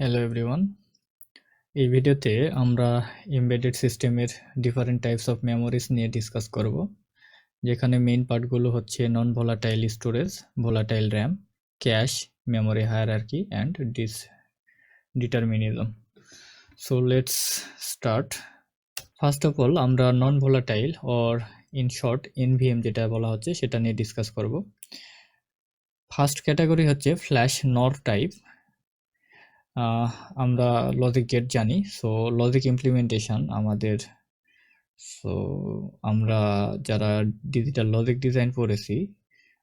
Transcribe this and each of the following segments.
Hello everyone, এই ভিডিওতে আমরা এমবেডেড সিস্টেমের ডিফারেন্ট টাইপস অফ মেমোরিজ নিয়ে ডিসকাস করব, যেখানে মেইন পার্টগুলো হচ্ছে non volatile storage, volatile RAM, cache, memory hierarchy and determinism. So let's start. First of all আমরা non volatile or in short NVM যেটা বলা হচ্ছে সেটা নিয়ে ডিসকাস করব। ফার্স্ট ক্যাটাগরি হচ্ছে ফ্ল্যাশ নর টাইপ। আমরা লজিক গেট জানি, সো লজিক ইমপ্লিমেন্টেশন আমাদের, সো আমরা যারা ডিজিটাল লজিক ডিজাইন পড়েছি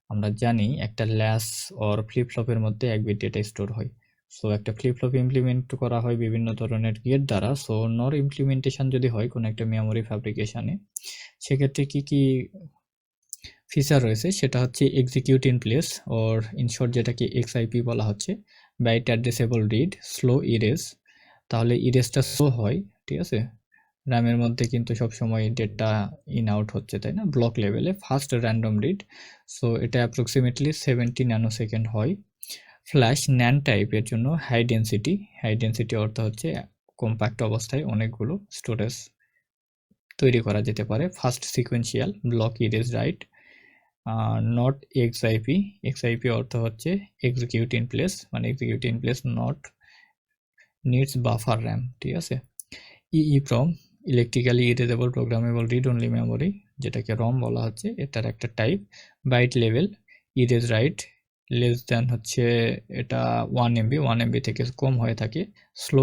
আমরা জানি একটা ল্যাস অর ফ্লিপ ফ্লপের মধ্যে এক বিট ডেটা স্টোর হয়। সো একটা ফ্লিপ ফ্লপ ইমপ্লিমেন্ট করা হয় বিভিন্ন ধরনের গেট দ্বারা। সো নর ইমপ্লিমেন্টেশন যদি হয় কোনো একটা মেমোরি ফ্যাব্রিকেশনে, সেক্ষেত্রে কি কি ফিচার রয়েছে সেটা হচ্ছে execute in place or in short যেটাকে এক্সআইপি বলা হচ্ছে, byte addressable read, slow erase. তাহলে ইরেজটা স্লো হয়, ঠিক আছে। র্যামের মধ্যে কিন্তু সবসময় ডেটা ইন আউট হচ্ছে, তাই না, ব্লক লেভেলে। ফাস্ট র্যান্ডম রিড, সো এটা অ্যাপ্রক্সিমেটলি 70 ন্যানোসেকেন্ড হয়। ফ্ল্যাশ ন্যান টাইপের জন্য হাই ডেন্সিটি অর্থ হচ্ছে কম্প্যাক্ট অবস্থায় অনেকগুলো স্টোরেজ তৈরি করা যেতে পারে। Fast sequential block erase write. Not XIP অর্থ হচ্ছে এক্সিকিউট ইন প্লেস, মানে execute in place not needs buffer RAM, ঠিক আছে। EEPROM electrically erasable programmable read only memory, যেটাকে রম বলা হচ্ছে, এটার একটা type. Byte level erase write less than হচ্ছে এটা 1 MB থেকে কম হয়ে থাকে। স্লো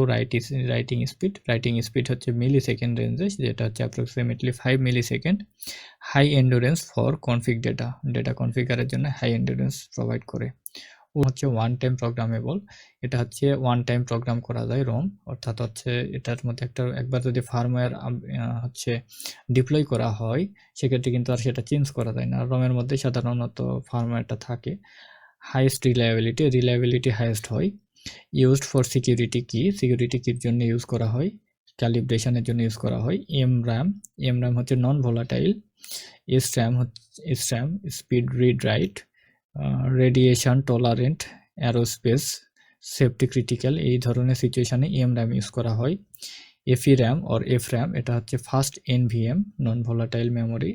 রাইটিং স্পিড হচ্ছে মিলি সেকেন্ড রেঞ্জে, যেটা হচ্ছে approximately 5 millisecond. High endurance for config data কনফিগারের জন্য হাই এন্ডুরেন্স প্রোভাইড করে। ও হচ্ছে ওয়ান টাইম প্রোগ্রামেবল, এটা হচ্ছে ওয়ান টাইম প্রোগ্রাম করা যায় রম, অর্থাৎ হচ্ছে এটার মধ্যে একবার যদি ফার্মওয়্যার হচ্ছে ডিপ্লয় করা হয় সেক্ষেত্রে কিন্তু আর সেটা চেঞ্জ করা যায় না। রমের মধ্যে সাধারণত ফার্মওয়্যারটা থাকে। হাইয়েস্ট রিলায়েবিলিটি হাইয়েস্ট হয়। ইউজড ফর সিকিউরিটি কির জন্য ইউজ করা হয়, ক্যালিব্রেশনের জন্য ইউজ করা হয়। এমরাম হচ্ছে non volatile. SRAM speed read write, radiation tolerant, aerospace safety critical, এই ধরনের সিচুয়েশানে এমরাম ইউজ করা হয়। এফইর্যাম অর এফর্যাম এটা হচ্ছে fast NVM, non volatile memory.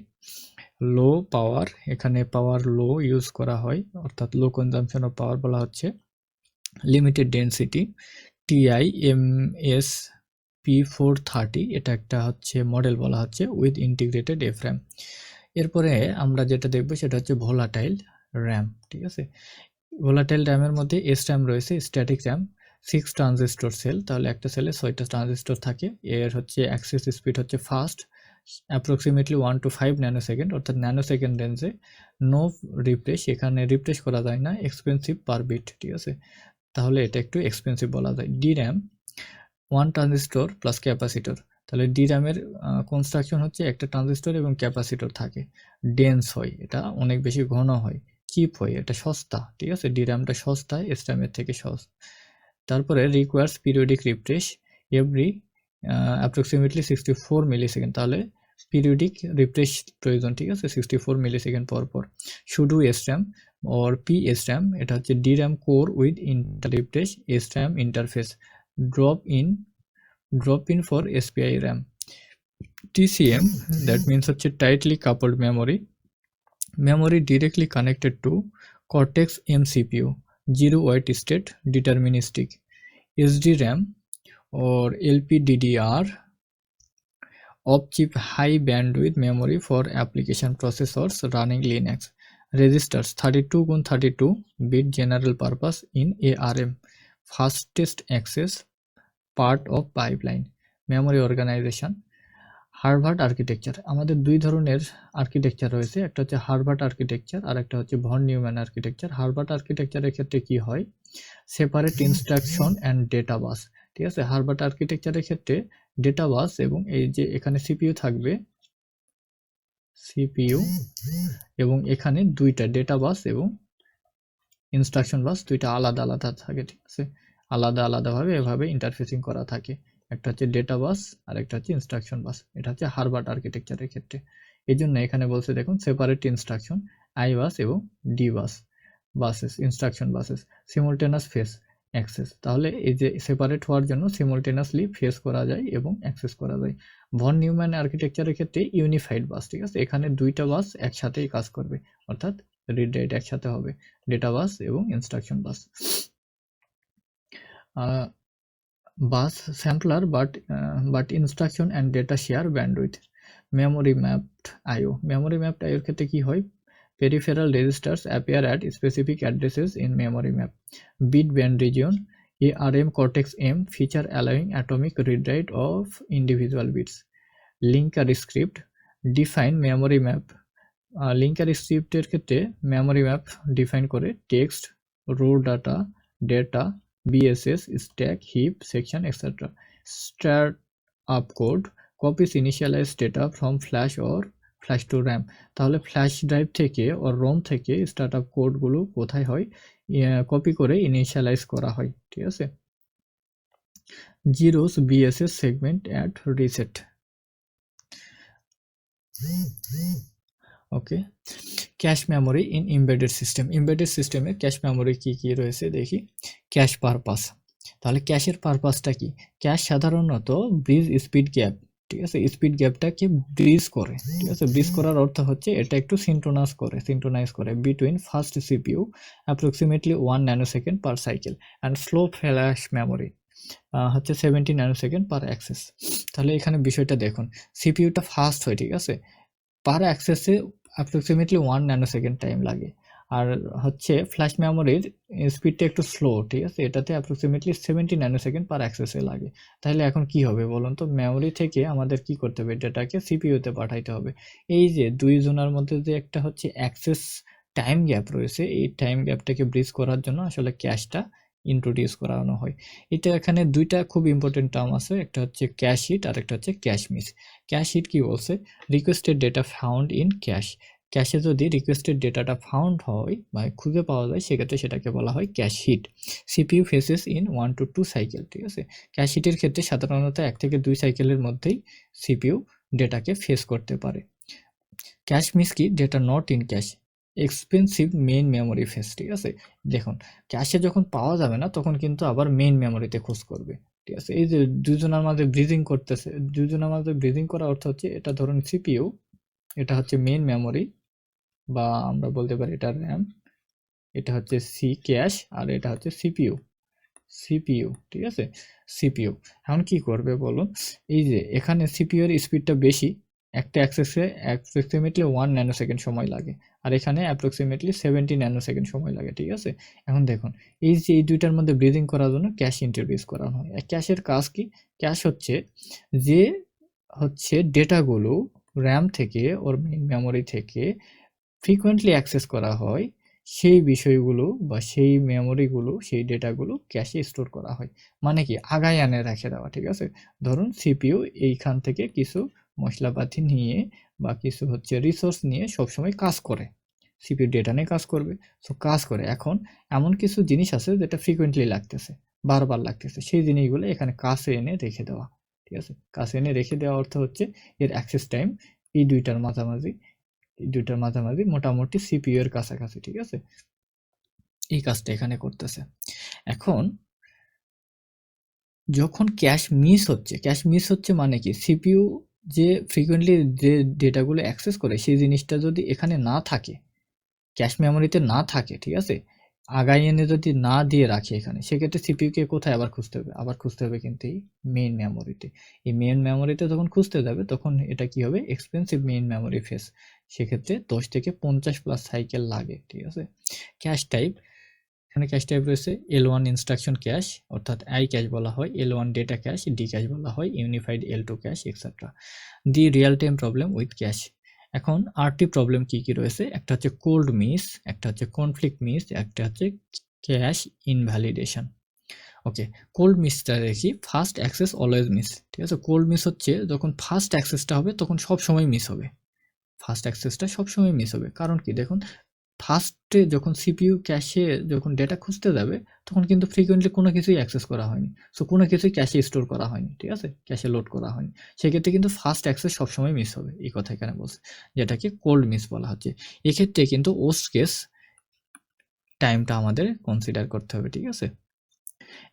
Low power, এখানে পাওয়ার লো ইউজ করা হয়, অর্থাৎ লো কনজামশন অফ পাওয়ার বলা হচ্ছে। লিমিটেড ডেন্সিটি TI-MS P430, এটা একটা হচ্ছে মডেল বলা হচ্ছে উইথ ইন্টিগ্রেটেড এফর্যাম। এরপরে আমরা যেটা দেখবো সেটা হচ্ছে ভোলাটাইল র্যাম, ঠিক আছে। ভোলাটাইল র্যামের মধ্যে SRAM রয়েছে, স্ট্যাটিক র্যাম, 6 ট্রানজিস্টর সেল, তাহলে একটা সেলে 6টা ট্রানজিস্টর থাকে। এর হচ্ছে অ্যাক্সেস স্পিড হচ্ছে ফাস্ট, অ্যাপ্রক্সিমেটলি 1 to 5 ন্যানোসেকেন্ড, অর্থাৎ ন্যানোসেকেন্ড রেঞ্জে। নো রিফ্রেশ, এখানে রিফ্রেশ করা যায় না, এক্সপেন্সিভ পার বিট, ঠিক আছে, তাহলে এটা একটু এক্সপেন্সিভ বলা যায়। DRAM 1 ট্রানজিস্টর প্লাস ক্যাপাসিটর, তাহলে DRAM-এর কনস্ট্রাকশন হচ্ছে একটা ট্রানজিস্টর এবং ক্যাপাসিটর থাকে। ডেন্স হয়, এটা অনেক বেশি ঘন হয়। চিপ হয়, এটা সস্তা, ঠিক আছে, DRAM-টা সস্তা, SRAM-এর থেকে সস্তা। তারপরে requires periodic refresh every approximately 64 millisecond, তাহলে পিরিয়ডিক রিফ্রেশ প্রয়োজন, ঠিক আছে, 64 মিলিসেকেন্ড পর পর। সুডো SRAM অর PSRAM, এটা হচ্ছে DRAM core with inter refresh SRAM interface. Drop in for SPI RAM। TCM, that means হচ্ছে tightly coupled memory directly connected to Cortex M CPU, zero white state, deterministic. SDRAM or LPDDR, off-chip high bandwidth memory for application processors running Linux. Registers 32x32 bit general purpose in ARM, fastest access, part of pipeline. Memory organization, Harvard architecture. আমাদের দুই ধরনের architecture রয়েছে, একটা হচ্ছে Harvard architecture আর একটা হচ্ছে von Neumann architecture. Harvard আর্কিটেকচারের ক্ষেত্রে কি হয়, সেপারেট ইনস্ট্রাকশন অ্যান্ড ডেটা বাস, ঠিক আছে। হার্ভার্ড আর্কিটেকচারের ক্ষেত্রে ডেটা বাস এবং এই যে এখানে সিপিইউ থাকবে, সিপিইউ, এবং এখানে দুইটা ডেটা বাস এবং ইনস্ট্রাকশন বাস, দুইটা আলাদা আলাদা থাকে, ঠিক আছে, আলাদা আলাদাভাবে এভাবে ইন্টারফেসিং করা থাকে। একটা হচ্ছে ডেটা বাস আর একটা হচ্ছে ইনস্ট্রাকশন বাস, এটা হচ্ছে হার্ভার্ড আর্কিটেকচারের ক্ষেত্রে। এই জন্য এখানে বলছে দেখুন, সেপারেট ইনস্ট্রাকশন, আই বাস এবং D bus buses, instruction buses, simultaneous fetch, access. তাহলে এই যে সেপারেট হওয়ার জন্য সিমultaneously ফেস করা যায় এবং অ্যাক্সেস করা যায়। ভন নিউম্যান আর্কিটেকচারের ক্ষেত্রে ইউনিফাইড বাস, ঠিক আছে? এখানে ২ টা বাস একসাথেই কাজ করবে। অর্থাৎ রিড রাইট একসাথে হবে। ডেটা বাস এবং instruction bus. A bus simpler but instruction and data share bandwidth. Memory mapped IO. Memory mapped আইওর ক্ষেত্রে কি হয়? Peripheral registers appear at specific addresses in memory map. Bit band region, ARM Cortex-M feature allowing atomic read-write of individual bits. Linker script define memory map. Linker script এর ক্ষেত্রে memory map define করে text, raw data, data, BSS, stack, heap, section, etc. Start up code copies initialized data from flash or flash to RAM. তাহলে flash drive থেকে ও Rome থেকে startup কোডগুলো কোথায় হয়? Copy করে ইনিশিয়ালাইজ করা হয়, ঠিক আছে? Zeros BSS segment at reset. Okay, cache memory in embedded system. Embedded সিস্টেমে ক্যাশ মেমোরি কি কি রয়েছে দেখি। Cash purpose. তাহলে ক্যাশের পারপাসটা কি? ক্যাশ সাধারণত ব্রিজ স্পিড গ্যাপ, ঠিক আছে? স্পিড গ্যাপটাকে ব্রিজ করে, ঠিক আছে? ব্রিজ করার অর্থ হচ্ছে এটা একটু সিনক্রোনাইজ করে between fast CPU approximately 1 nanosecond per cycle and slow flash memory হচ্ছে 70 ন্যানোসেকেন্ড পার অ্যাক্সেস। তাহলে এখানে বিষয়টা দেখুন, সিপিইউটা ফাস্ট হয়, ঠিক আছে? পার অ্যাক্সেসে অ্যাপ্রক্সিমেটলি 1 ন্যানোসেকেন্ড টাইম লাগে। আর হচ্ছে ফ্ল্যাশ মেমোরির স্পিডটা একটু স্লো, ঠিক আছে? এটাতে অ্যাপ্রক্সিমেটলি 70 ন্যানোসেকেন্ড পার অ্যাক্সেসে লাগে। তাহলে এখন কি হবে বলুন তো? মেমোরি থেকে আমাদের কি করতে হবে? ডেটাকে সিপিইউতে পাঠাইতে হবে। এই যে দুই জনের মধ্যে যে একটা হচ্ছে অ্যাক্সেস টাইম গ্যাপ রয়েছে, এই টাইম গ্যাপটাকে ব্রিজ করার জন্য আসলে ক্যাশটা ইন্ট্রোডিউস করানো হয়। এটা এখানে দুইটা খুব ইম্পর্টেন্ট টার্ম আছে, একটা হচ্ছে ক্যাশ হিট আর একটা হচ্ছে ক্যাশ মিস। ক্যাশ হিট কি বলছে? Requested data found in cache. ক্যাশে যদি রিকোয়েস্টেড ডেটাটা ফাউন্ড হয় বা খুঁজে পাওয়া যায়, সেক্ষেত্রে সেটাকে বলা হয় cache hit. CPU fetches in 1 to 2 cycle, ঠিক আছে? ক্যাশ হিটের ক্ষেত্রে সাধারণত 1 থেকে 2 সাইকেলের মধ্যেই সিপিইউ ডেটাকে ফেস করতে পারে। ক্যাশ মিস কি? Data not in cash expensive main memory face, ঠিক আছে? দেখুন, ক্যাশে যখন পাওয়া যাবে না তখন কিন্তু আবার মেইন মেমোরিতে খোঁজ করবে, ঠিক আছে? এই যে দুজনের মাঝে ব্রিজিং করতেছে, দুজনের মাঝে ব্রিজিং করার অর্থ হচ্ছে এটা ধরুন সিপিইউ, এটা হচ্ছে মেইন মেমোরি বা আমরা বলতে পারি এটা র্যাম, এটা হচ্ছে সি ক্যাশ আর এটা হচ্ছে সিপিইউ, ঠিক আছে? সিপিইউ এখন কি করবে বলুন? এই যে এখানে সিপিইউ এর স্পিডটা বেশি, একটা অ্যাক্সেসে অ্যাপ্রক্সিমেটলি 1 ন্যানোসেকেন্ড সময় লাগে আর এখানে অ্যাপ্রক্সিমেটলি 70 ন্যানোসেকেন্ড সময় লাগে, ঠিক আছে? এখন দেখুন, এই যে এই দুইটার মধ্যে ব্রিদিং করার জন্য ক্যাশ ইন্ট্রোডিউস করানো হয়। ক্যাশের কাজ কি? ক্যাশ হচ্ছে যে হচ্ছে ডেটাগুলো র্যাম থেকে ওর মেইন মেমোরি থেকে ফ্রিকোয়েন্টলি অ্যাক্সেস করা হয়, সেই বিষয়গুলো বা সেই মেমোরিগুলো, সেই ডেটাগুলো ক্যাশে স্টোর করা হয়। মানে কি? আগায় এনে রেখে দেওয়া, ঠিক আছে? ধরুন সিপিইউ এইখান থেকে কিছু মশলাপাতি নিয়ে বা কিছু হচ্ছে রিসোর্স নিয়ে সবসময় কাজ করে। সিপিইউ ডেটা নিয়ে কাজ করবে। সো কাজ করে। এখন এমন কিছু জিনিস আছে যেটা ফ্রিকোয়েন্টলি লাগতেছে, বারবার লাগতেছে। সেই জিনিসগুলো এখানে কাছে এনে রেখে দেওয়া, ঠিক আছে? কাছে এনে রেখে দেওয়া অর্থ হচ্ছে এর অ্যাক্সেস টাইম এই দুইটার মাঝামাঝি মোটামুটি সিপিইউ এর কাছাকাছি, ঠিক আছে? এই কাজটা এখানে করতেছে। এখন যখন ক্যাশ মিস হচ্ছে মানে কি? সিপিইউ যে ফ্রিকোয়েন্টলি যে ডেটাগুলো অ্যাক্সেস করে সেই জিনিসটা যদি এখানে না থাকে, ক্যাশ মেমোরিতে না থাকে, ঠিক আছে? আগায় এনে যদি না দিয়ে রাখে এখানে, সেক্ষেত্রে সিপিইউকে কোথায় আবার খুঁজতে হবে? আবার খুঁজতে হবে কিন্তু এই মেইন মেমোরিতে। এই মেইন মেমোরিতে যখন খুঁজতে যাবে তখন এটা কি হবে? Expensive main memory face. সেক্ষেত্রে 10 থেকে 50 প্লাস সাইকেল লাগে, ঠিক আছে? ক্যাশ টাইপ, এখানে ক্যাশ টাইপ রয়েছে L1 ইনস্ট্রাকশন ক্যাশ অর্থাৎ আই ক্যাশ বলা হয়, L1 data cash, D cash বলা হয়, unified L2 cash etcetera. The real time problem with cash. এখন আরটি প্রবলেম কি কি রয়েছে? একটা হচ্ছে কোল্ড মিস, একটা হচ্ছে কনফ্লিক্ট মিস, একটা হচ্ছে ক্যাশ ইনভ্যালিডেশন। ওকে, কোল্ড মিসটা দেখি। ফার্স্ট অ্যাক্সেস অলওয়েজ মিস, ঠিক আছে? কোল্ড মিস হচ্ছে যখন ফার্স্ট অ্যাক্সেসটা হবে তখন সব সময় মিস হবে। ফার্স্ট অ্যাক্সেসটা সবসময় মিস হবে। কারণ কি? দেখুন, ফার্স্টে যখন সিপিইউ ক্যাশে যখন ডেটা খুঁজতে যাবে তখন কিন্তু ফ্রিকোয়েন্টলি কোনো কিছুই অ্যাক্সেস করা হয়নি। সো কোনো কিছুই ক্যাশে স্টোর করা হয়নি, ঠিক আছে? ক্যাশে লোড করা হয়নি। সেক্ষেত্রে কিন্তু ফার্স্ট অ্যাক্সেস সবসময় মিস হবে। এই কথা এখানে বলছে, যেটাকে কোল্ড মিস বলা হচ্ছে। এক্ষেত্রে কিন্তু ওর্স্ট কেস টাইমটা আমাদের কনসিডার করতে হবে, ঠিক আছে?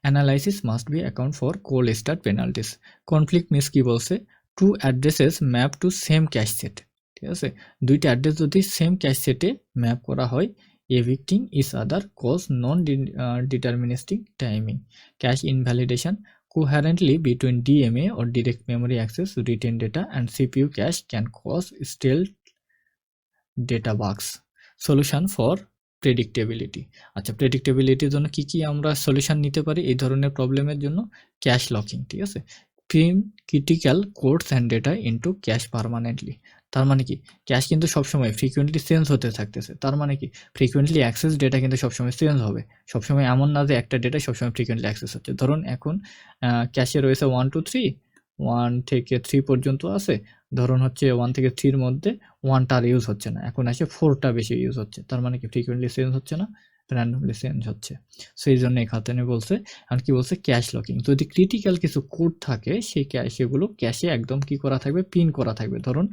Analysis must be account for cold start penalties. Conflict miss কি বলছে, two addresses map to same cache set, ঠিক আছে, দুইটা অ্যাড্রেস যদি সেম ক্যাশ সেটে ম্যাপ করা হয়, evicting each other cause non-deterministic timing. Cache invalidation coherently between DMA or direct memory access, retained data and CPU cache can cause stale data bugs. Solution for predictability. আচ্ছা, predictability জন্য কি কি আমরা solution নিতে পারি এই ধরনের প্রবলেমের জন্য? ক্যাশ লকিং, ঠিক আছে, prime critical codes and data into cash permanently. তার মানে কি, ক্যাশ কিন্তু সবসময় ফ্রিকুয়েন্টলি চেঞ্জ হতে থাকতেছে, তার মানে কি ফ্রিকুয়েন্টলি অ্যাক্সেস ডেটা কিন্তু সবসময় চেঞ্জ হবে, সবসময় এমন না যে একটা ডেটা সবসময় ফ্রিকুয়েন্টলি অ্যাক্সেস হচ্ছে। ধরুন এখন ক্যাশে রয়েছে 1 2 3, 1 থেকে 3 পর্যন্ত আছে, ধরুন হচ্ছে 1 থেকে 3 মধ্যে 1টা আর ইউজ হচ্ছে না, এখন আসে 4টা বেশি ইউজ হচ্ছে, তার মানে কি ফ্রিকুয়েন্টলি চেঞ্জ হচ্ছে না, র্যান্ডমলি চেঞ্জ হচ্ছে। সো এই জন্য এখানে বলছে, আর কি বলছে, ক্যাশ লকিং। যদি ক্রিটিক্যাল কিছু কোড থাকে সেই সেগুলো ক্যাশে একদম কি করা থাকবে, পিন করা থাকবে। ধরুন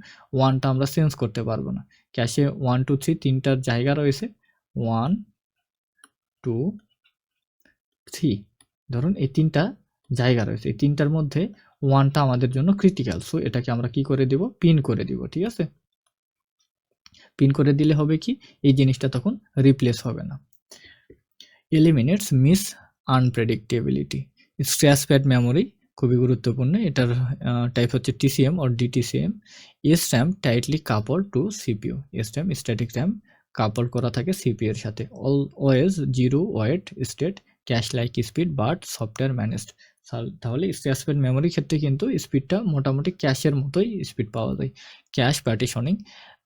1টা আমরা চেঞ্জ করতে পারবো না, ক্যাশে 1 2 3 তিনটার জায়গা রয়েছে, 1 2 3, ধরুন এই তিনটা জায়গা রয়েছে, এই তিনটার মধ্যে 1টা আমাদের জন্য ক্রিটিক্যাল, সো এটাকে আমরা কি করে দিব, পিন করে দিব, ঠিক আছে। পিন করে দিলে হবে কি, এই জিনিসটা তখন রিপ্লেস হবে না। Eliminates miss unpredictability. Scratch pad memory খুবই গুরুত্বপূর্ণ, এটার টাইপ হচ্ছে TCM or DTCM. SRAM tightly couple to CPU, SRAM static RAM couple করা থাকে সিপিইউ এর সাথে। Always zero wait state, cache like speed but software managed. তাহলে স্ক্র্যাচ প্যাড মেমোরির ক্ষেত্রে কিন্তু স্পিডটা মোটামুটি ক্যাশের মতোই স্পিড পাওয়া যায়। Cash partitioning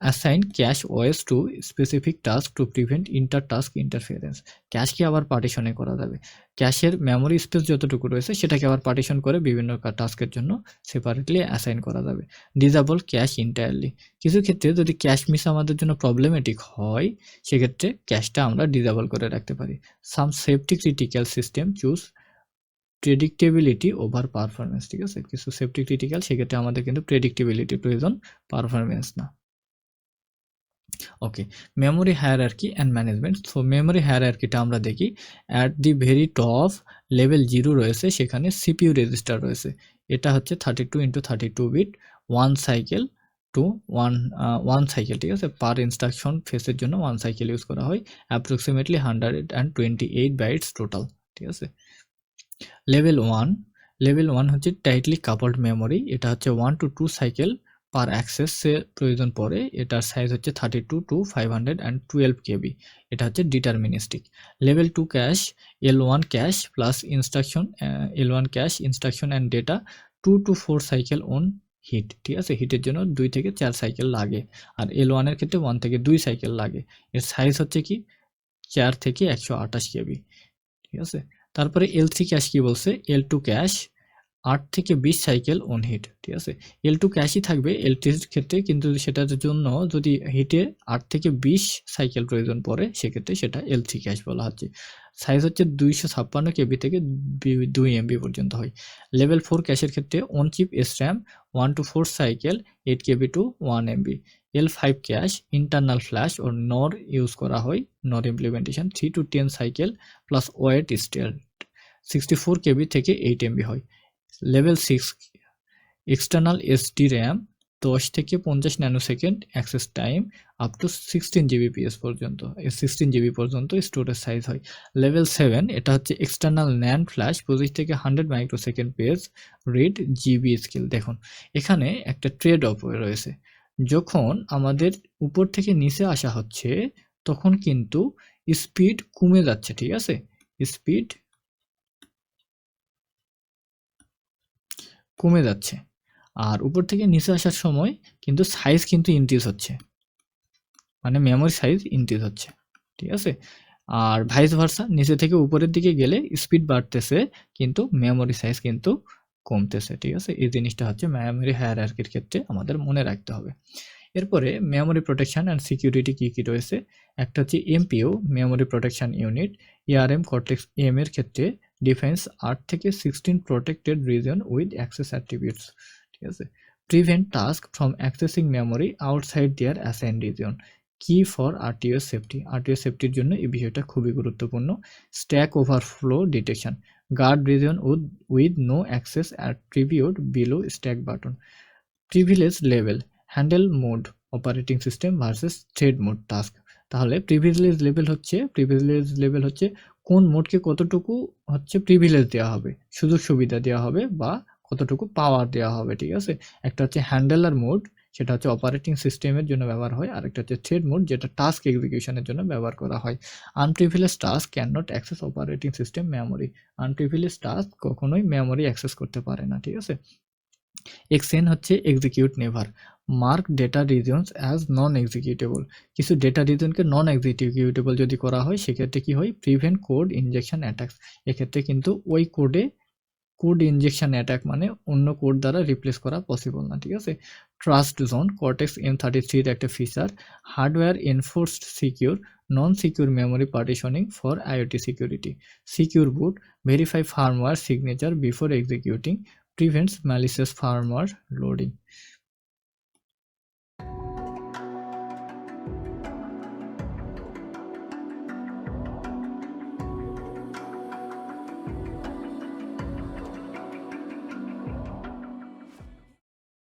assign cache OS to specific task to prevent inter-task interference. ক্যাশকে আবার পার্টিশনে করা যাবে, ক্যাশের মেমোরি স্পেস যতটুকু রয়েছে সেটাকে আবার পার্টিশন করে বিভিন্ন টাস্কের জন্য সেপারেটলি অ্যাসাইন করা যাবে। ডিসেবল ক্যাশ ইন্টায়ারলি, কিছু ক্ষেত্রে যদি ক্যাশ মিস আমাদের জন্য প্রবলেমেটিক হয় সেক্ষেত্রে ক্যাশটা আমরা ডিসেবল করে রাখতে পারি। Some safety critical system choose predictability over performance, ঠিক আছে, কিছু সেফটি ক্রিটিক্যাল সেক্ষেত্রে আমাদের কিন্তু প্রেডিক্টেবিলিটি প্রয়োজন, পারফরমেন্স না। Okay, memory hierarchy and management. So memory হায়ারার্কিটা আমরা দেখি, at the very top level 0 রয়েছে, সেখানে সিপিইউ রেজিস্টার রয়েছে, এটা হচ্ছে 32x32 bit, 1 cycle two 1 cycle, ঠিক আছে, পার ইনস্ট্রাকশন ফেসের জন্য 1 সাইকেল ইউজ করা হয়, অ্যাপ্রক্সিমেটলি 128 বাইটস টোটাল, ঠিক আছে। লেভেল 1 হচ্ছে টাইটলি কাপলড মেমোরি, এটা হচ্ছে 1 to 2 সাইকেল পার অ্যাক্সেসের প্রয়োজন পড়ে, এটার সাইজ হচ্ছে 32 to 512 KB, এটা হচ্ছে deterministic. Level 2 cache, L1 cache plus L1 cache instruction and data 2 to 4 cycle on hit, ঠিক আছে, হিটের জন্য 2 থেকে 4 সাইকেল লাগে, আর L1 এর ক্ষেত্রে 1 থেকে 2 সাইকেল লাগে, এর সাইজ হচ্ছে কি 4 থেকে 128 KB, ঠিক আছে। তারপরে L3 ক্যাশ কি বলছে, L2 ক্যাশ 8 থেকে 20 সাইকেল অন হিট, ঠিক আছে, L2 ক্যাশই থাকবে L3 এর ক্ষেত্রে, কিন্তু সেটার জন্য যদি হিটে 8 থেকে 20 সাইকেল প্রয়োজন পড়ে সেক্ষেত্রে সেটা L3 ক্যাশ বলা হচ্ছে। সাইজ হচ্ছে 256 KB থেকে 2 MB পর্যন্ত হয়। লেভেল 4 ক্যাশের ক্ষেত্রে on chip SRAM 1 to 4 cycle 8 KB to 1 MB। L5 cache internal flash ও NOR ইউজ করা হয়, NOR implementation 3 to 10 cycle plus wait state 64 KB থেকে 8 MB হয়। লেভেল 6 এক্সটার্নাল SD RAM 10 থেকে 50 nanosecond access time up to 16 Gbps পর্যন্ত, 16 GB পর্যন্ত storage size হয়। Level 7 এটা হচ্ছে এক্সটার্নাল NAND ফ্ল্যাশ 25 থেকে 100 microsecond page read GB scale. দেখুন এখানে একটা ট্রেড অফ রয়েছে, যখন আমাদের উপর থেকে নিচে আসা হচ্ছে তখন কিন্তু স্পিড কমে যাচ্ছে, ঠিক আছে, স্পিড কমে যাচ্ছে, আর উপর থেকে নিচে আসার সময় কিন্তু সাইজ কিন্তু ইনক্রিজ হচ্ছে, মানে মেমোরি সাইজ ইনক্রিজ হচ্ছে, ঠিক আছে। আর ভাইস ভার্সা, নিচে থেকে উপরের দিকে গেলে স্পিড বাড়তেছে কিন্তু মেমোরি সাইজ কিন্তু কমতেছে, ঠিক আছে। এই জিনিসটা হচ্ছে মেমোরি হায়ারার্কির ক্ষেত্রে আমাদের মনে রাখতে হবে। এরপরে মেমোরি প্রোটেকশন অ্যান্ড সিকিউরিটি কী কী রয়েছে, একটা হচ্ছে MPU memory protection unit, ARM cortex M এর ক্ষেত্রে ডিফেন্স 8 থেকে 16 protected region with access attributes, ঠিক আছে। Prevent task from accessing memory outside their assign region, key for RTOS safety, RTOS সেফটির জন্য এই বিষয়টা খুবই গুরুত্বপূর্ণ। Stack overflow detection, guard region with no access attribute below stack button. Privilege level, handle mode, operating system versus thread mode task. তাহলে privilege level হচ্ছে কোন মোডকে কতটুকু হচ্ছে প্রিভিলেজ দেওয়া হবে, সুযোগ সুবিধা দেওয়া হবে বা কতটুকু পাওয়ার দেওয়া হবে, ঠিক আছে। একটা হচ্ছে হ্যান্ডেলার মোড, সেটা হচ্ছে অপারেটিং সিস্টেমের জন্য ব্যবহার হয়, আর একটা হচ্ছে থ্রেড মোড, যেটা টাস্ক এক্সিকিউশনের জন্য ব্যবহার করা হয়। Unprivileged task can not access operating system memory. Unprivileged task কখনোই মেমোরি অ্যাক্সেস করতে পারে না, ঠিক আছে। এক্সএন হচ্ছে execute never. Mark data regions as non executable. কিছু ডেটা রিজনকে নন এক্সিকিউটেবল যদি করা হয় সেক্ষেত্রে কি হয়, প্রিভেন্ট কোড ইনজেকশন অ্যাটাকস। এক্ষেত্রে কিন্তু ওই কোড ইনজেকশন অ্যাটাক মানে অন্য কোড দ্বারা রিপ্লেস করা পসিবল না, ঠিক আছে। ট্রাস্ট জোন কর্টেক্স M33 একটা feature. Hardware enforced secure, non secure memory partitioning for IoT security. Secure boot, verify firmware signature before executing, prevents malicious firmware loading.